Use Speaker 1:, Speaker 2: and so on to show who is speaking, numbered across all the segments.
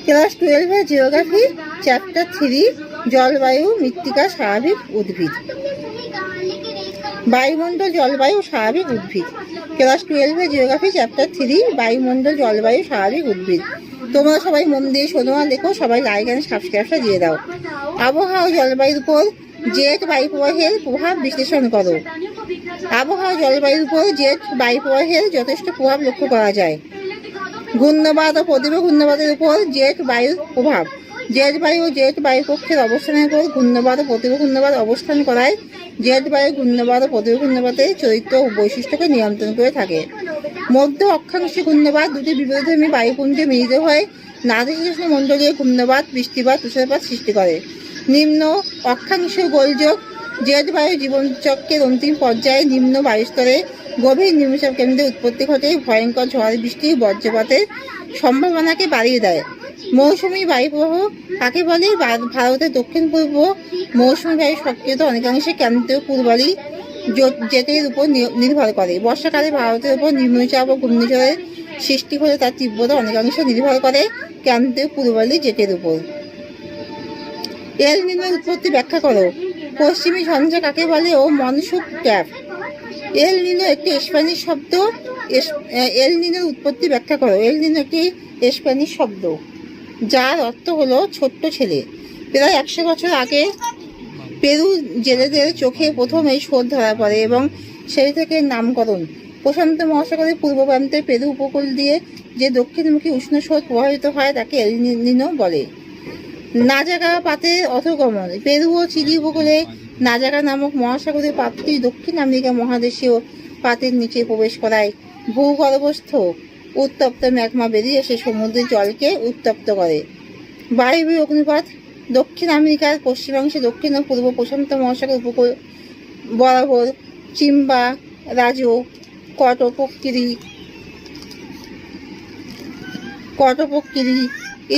Speaker 1: Class 12 geography chapter 3 জলবায়ু মৃত্তিকা স্বাভাবিক উদ্ভিদ। বায়ুমণ্ডল জলবায়ু স্বাভাবিক উদ্ভিদ। ক্লাস 12 জিওগ্রাফি চ্যাপ্টার 3 বায়ুমণ্ডল জলবায়ু স্বাভাবিক উদ্ভিদ। তোমরা সবাই মন দিয়ে শোনো আর দেখো, সবাই লাইক এন্ড সাবস্ক্রাইবটা দিয়ে দাও। আবহাওয়া জলবায়ুর উপর জেট বায়ু প্রবাহের প্রভাব বিশ্লেষণ করো। আবহাওয়া জলবায়ুর উপর জেট বায়ু প্রবাহের যথেষ্ট প্রভাব লক্ষ্য করা যায়। ঘূর্ণবাদ ও প্রতিভা ঘূর্ণবাদের উপর জেট বায়ুর প্রভাব। জেট বায়ু ও জেট বায়ুকক্ষের অবস্থানের উপর ঘূর্ণবাদ ও প্রতিভা ঘূর্ণবাদ অবস্থান করায় জেট বায়ু ঘূর্ণবাদ ও প্রতিভা ঘূর্ণবাদের চরিত্র ও বৈশিষ্ট্যকে নিয়ন্ত্রণ করে থাকে। মধ্য অক্ষাংশে ঘূর্ণবাদ দুটি বিপরীতধর্মী বায়ুপুঞ্জে মিলিত হয়ে নাতিশীতোষ্ণ মণ্ডলীয় ঘূর্ণবাদ, বৃষ্টিপাত, তুষারপাত সৃষ্টি করে। নিম্ন অক্ষাংশীয় গোলযোগ জেট বায়ু জীবনচক্রের অন্তিম পর্যায়ে নিম্ন বায়ুস্তরে গভীর নিম্নচাপ কেন্দ্রে উৎপত্তি ঘটে ভয়ঙ্কর ঝড় বৃষ্টি বজ্রপাতের সম্ভাবনাকে বাড়িয়ে দেয়। মৌসুমী বায়ুপ্রবাহ কাকে বলে? ভারতের দক্ষিণ পূর্ব মৌসুমী বায়ু সক্রিয়তা অনেকাংশে ক্রান্তীয় পূর্বালি জেটের উপর নির্ভর করে। বর্ষাকালে ভারতের উপর নিম্নচাপ ও ঘূর্ণিঝড়ের সৃষ্টি হলে তার তীব্রতা অনেকাংশে নির্ভর করে ক্রান্তীয় পূর্বালি জেটের উপর। এল নিনোর উৎপত্তি ব্যাখ্যা করো। পশ্চিমী ঝঞ্ঝা কাকে বলে ও মনসুন ট্যাপ। এল নিনো একটি স্প্যানিশ শব্দ। এল নিনোর উৎপত্তি ব্যাখ্যা করো। এল নিনো একটি স্প্যানিশ শব্দ যার অর্থ হলো ছোট্ট ছেলে। প্রায় 100 বছর আগে পেরু জেলেদের চোখে প্রথম এই স্রোত ধরা পড়ে এবং সেই থেকে নামকরণ। প্রশান্ত মহাসাগরের পূর্ব প্রান্তে পেরু উপকূল দিয়ে যে দক্ষিণমুখী উষ্ণ স্রোত প্রবাহিত হয় তাকে এল নিনো বলে। নাজাগা পাতের অধোগমন। পেরু ও চিলি উপকূলে নাজাগা নামক মহাসাগরের পাতটি দক্ষিণ আমেরিকা মহাদেশীয় পাতের নিচে প্রবেশ করায় ভূগর্ভস্থ উত্তপ্ত ম্যাগমা বেরিয়ে এসে সমুদ্রের জলকে উত্তপ্ত করে। বায়বীয় অগ্নুৎপাত। দক্ষিণ আমেরিকার পশ্চিমাংশে দক্ষিণ ও পূর্ব প্রশান্ত মহাসাগর উপকূল বরাবর চিম্বা, রাজো, কটপক্কিরি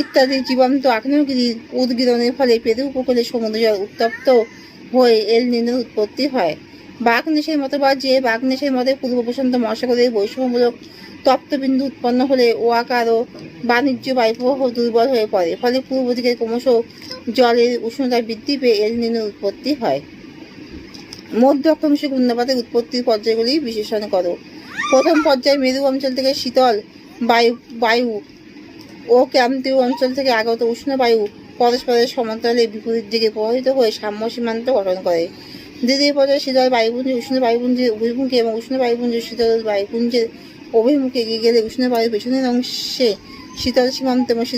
Speaker 1: ইত্যাদি জীবন্ত আগ্নেয়গিরির উদগীরণের ফলে পেরু উপকূলে সমুদ্র জল উত্তপ্ত হয়ে এল নিনোর উৎপত্তি হয়। বাগনেশের মতবাদ যে বাগনেশের মতে পূর্ব প্রশান্ত মহাসাগরের বৈষম্যমূলক তপ্তবিন্দু উৎপন্ন হলে ওয়াকার ও বাণিজ্য বায়ুপ্রবাহ দুর্বল হয়ে পড়ে, ফলে পূর্ব দিকে ক্রমশ জলের উষ্ণতা বৃদ্ধি পেয়ে এল নিনোর উৎপত্তি হয়। মধ্য অক্ষাংশে ঘূর্ণবাদের উৎপত্তির পর্যায়গুলি বিশ্লেষণ করো। প্রথম পর্যায়ে মেরু অঞ্চল থেকে শীতল বায়ু ও ক্রান্তীয় অঞ্চল থেকে আগত উষ্ণ বায়ু পরস্পরের সমান্তরালে বিপরীত দিকে প্রবাহিত হয়ে সাম্য সীমান্ত গঠন করে। দ্বিতীয় পর্যায়ে শীতল বায়ুপুঞ্জ উষ্ণ বায়ুপুঞ্জের অভিমুখে এবং উষ্ণ বায়ুপুঞ্জ শীতল বায়ুপুঞ্জের অভিমুখে এগিয়ে গেলে উষ্ণ বায়ুর পেছনের অংশে শীতল সীমান্ত এবং শীতল